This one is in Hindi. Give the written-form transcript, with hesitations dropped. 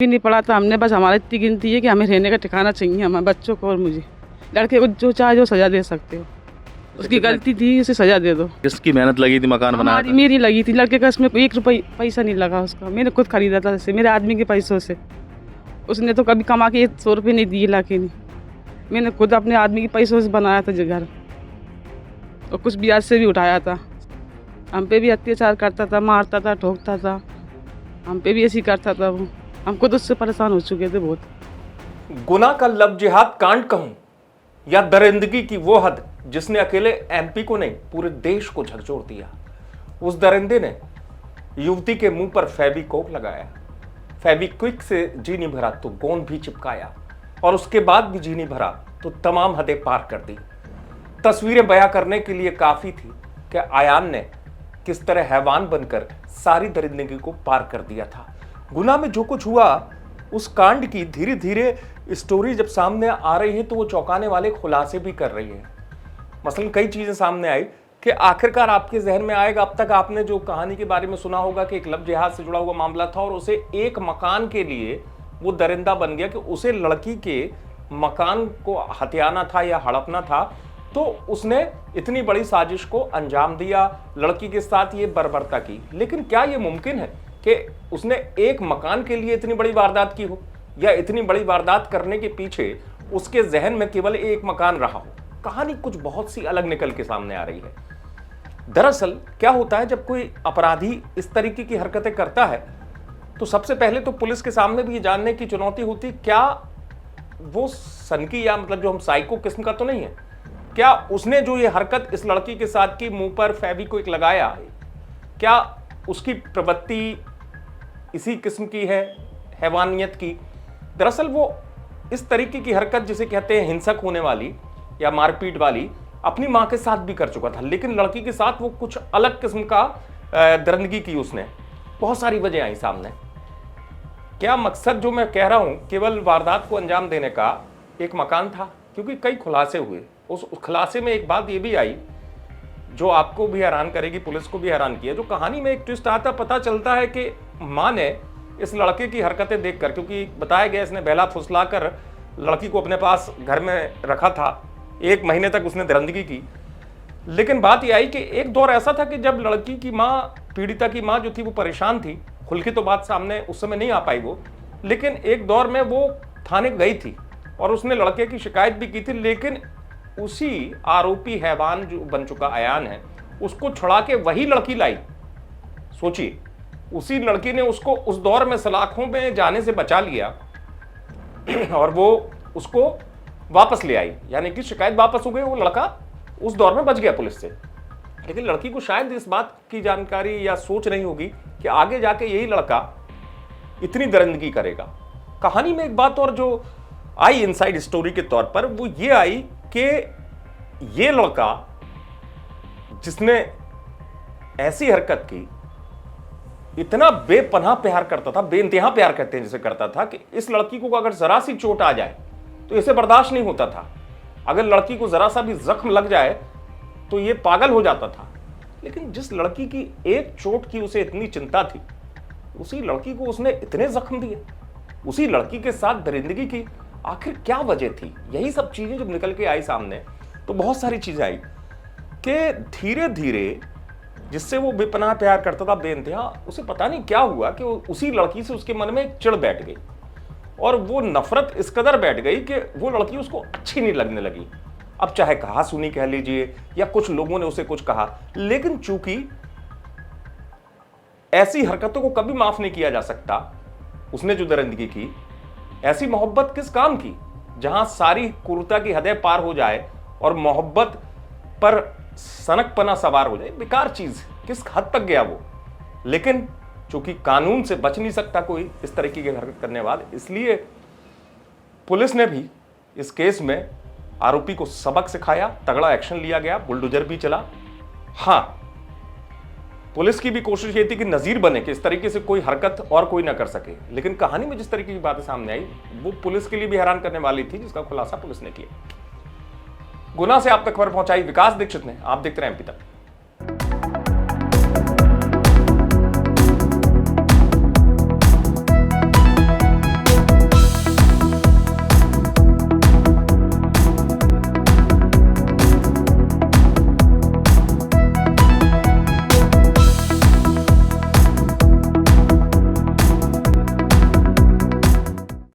भी नहीं पड़ा था हमने, बस हमारी इतनी गिनती है कि हमें रहने का ठिकाना चाहिए, हमारे बच्चों को और मुझे। लड़के को जो चाहे जो सजा दे सकते हो, उसकी गलती थी, उसे सजा दे दो। किसकी मेहनत लगी थी मकान बनाया था? मेरी लगी थी, लड़के का इसमें 1 रुपये पैसा नहीं लगा उसका, मैंने खुद खरीदा था जैसे मेरे आदमी के पैसों से। उसने तो कभी कमा के 100 रुपये नहीं दिए लाके नहीं, मैंने खुद अपने आदमी के पैसों से बनाया था घर, और कुछ ब्याज से भी उठाया था। हम पे भी अत्याचार करता था, मारता था, ठोकता था, हम पे भी ऐसी करता था वो। हम खुद उससे परेशान हो चुके थे बहुत। गुना का लब जिहाद कांड कहूं या दरिंदगी की वो हद जिसने अकेले एमपी को नहीं पूरे देश को झकझोर दिया। उस दरिंदे ने युवती के मुंह पर फेविकोक लगाया, फेविक्विक से जी नहीं भरा तो गोंद भी चिपकाया, और उसके बाद भी जी नहीं भरा तो तमाम हदें पार कर दी। तस्वीरें बयां करने के लिए काफी थी कि आयान ने किस तरह हैवान बनकर सारी दरिंदगी को पार कर दिया था। गुना में जो कुछ हुआ, उस कांड की धीरे धीरे स्टोरी जब सामने आ रही है तो वो चौंकाने वाले खुलासे भी कर रही है। मसलन कई चीजें सामने आई कि आखिरकार आपके जहन में आएगा, अब तक आपने जो कहानी के बारे में सुना होगा कि एक लब जिहाद से जुड़ा हुआ मामला था और उसे एक मकान के लिए वो दरिंदा बन गया कि उसे लड़की के मकान को हथियाना था या हड़पना था, तो उसने इतनी बड़ी साजिश को अंजाम दिया, लड़की के साथ ये बर्बरता की। लेकिन क्या ये मुमकिन है कि उसने एक मकान के लिए इतनी बड़ी वारदात की हो, या इतनी बड़ी वारदात करने के पीछे उसके जहन में केवल एक मकान रहा हो? कहानी कुछ बहुत सी अलग निकल के सामने आ रही है। दरअसल क्या होता है, जब कोई अपराधी इस तरीके की हरकतें करता है तो सबसे पहले तो पुलिस के सामने भी ये जानने की चुनौती होती, क्या वो सनकी या मतलब जो हम साइको किस्म का तो नहीं है, क्या उसने जो ये हरकत इस लड़की के साथ की, मुंह पर फेविक्विक लगाया, क्या उसकी प्रवृत्ति इसी किस्म की है, हैवानियत की? दरअसल वो इस तरीके की हरकत जिसे कहते हैं हिंसक होने वाली या मारपीट वाली, अपनी मां के साथ भी कर चुका था, लेकिन लड़की के साथ वो कुछ अलग किस्म का दरिंदगी की उसने। बहुत सारी वजह आई सामने। क्या मकसद जो मैं कह रहा हूं केवल वारदात को अंजाम देने का एक मकान था? क्योंकि कई खुलासे हुए। उस खुलासे में एक बात ये भी आई जो आपको भी हैरान करेगी, पुलिस को भी हैरान किया। जो कहानी में एक ट्विस्ट आता, पता चलता है कि मां ने इस लड़के की हरकतें देखकर, क्योंकि बताया गया इसने बहला फुसला कर लड़की को अपने पास घर में रखा था, 1 महीने तक उसने दरिंदगी की। लेकिन बात यह आई कि एक दौर ऐसा था कि जब लड़की की मां, पीड़िता की मां जो थी वो परेशान थी। खुल के तो बात सामने उस समय नहीं आ पाई वो, लेकिन एक दौर में वो थाने गई थी और उसने लड़के की शिकायत भी की थी। लेकिन उसी आरोपी हैवान जो बन चुका आयान है, उसको छुड़ा के वही लड़की लाई। सोचिए, उसी लड़की ने उसको उस दौर में सलाखों में जाने से बचा लिया और वो उसको वापस ले आई, यानी कि शिकायत वापस हो गई, वो लड़का उस दौर में बच गया पुलिस से। लेकिन लड़की को शायद इस बात की जानकारी या सोच नहीं होगी कि आगे जाके यही लड़का इतनी दरिंदगी करेगा। कहानी में एक बात और जो आई इनसाइड स्टोरी के तौर पर, वो ये आई कि ये लड़का जिसने ऐसी हरकत की, इतना बेपनाह प्यार करता था, बेइंतहा प्यार करते हैं जिसे करता था, कि इस लड़की को अगर जरा सी चोट आ जाए तो इसे बर्दाश्त नहीं होता था। अगर लड़की को जरा सा भी जख्म लग जाए तो ये पागल हो जाता था। लेकिन जिस लड़की की एक चोट की उसे इतनी चिंता थी, उसी लड़की को उसने इतने जख्म दिए, उसी लड़की के साथ दरिंदगी की। आखिर क्या वजह थी? यही सब चीजें जब निकल के आई सामने तो बहुत सारी चीजें आई कि धीरे धीरे जिससे वो बेपनाह प्यार करता था, बेइंतहा, उसे पता नहीं क्या हुआ कि उसी लड़की से उसके मन में एक चिढ़ बैठ गई और वो नफरत इस कदर बैठ गई कि वो लड़की उसको अच्छी नहीं लगने लगी। अब चाहे कहा सुनी कह लीजिए या कुछ लोगों ने उसे कुछ कहा, लेकिन चूंकि ऐसी हरकतों को कभी माफ नहीं किया जा सकता, उसने जो दरिंदगी की, ऐसी मोहब्बत किस काम की जहां सारी क्रूरता की हदें पार हो जाए और मोहब्बत पर सनकपना सवार हो जाए। बेकार चीज, किस हद तक गया वो। लेकिन चूंकि कानून से बच नहीं सकता कोई इस तरीके की हरकत करने बाद, इसलिए पुलिस ने भी इस केस में आरोपी को सबक सिखाया, तगड़ा एक्शन लिया गया, बुलडोजर भी चला। हां, पुलिस की भी कोशिश ये थी कि नजीर बने कि इस तरीके से कोई हरकत और कोई ना कर सके। लेकिन कहानी में जिस तरीके की बातें सामने आई वो पुलिस के लिए भी हैरान करने वाली थी, जिसका खुलासा पुलिस ने किया। गुना से आप तक खबर पहुंचाई विकास दीक्षित ने। आप देखते रहे एमपी तक।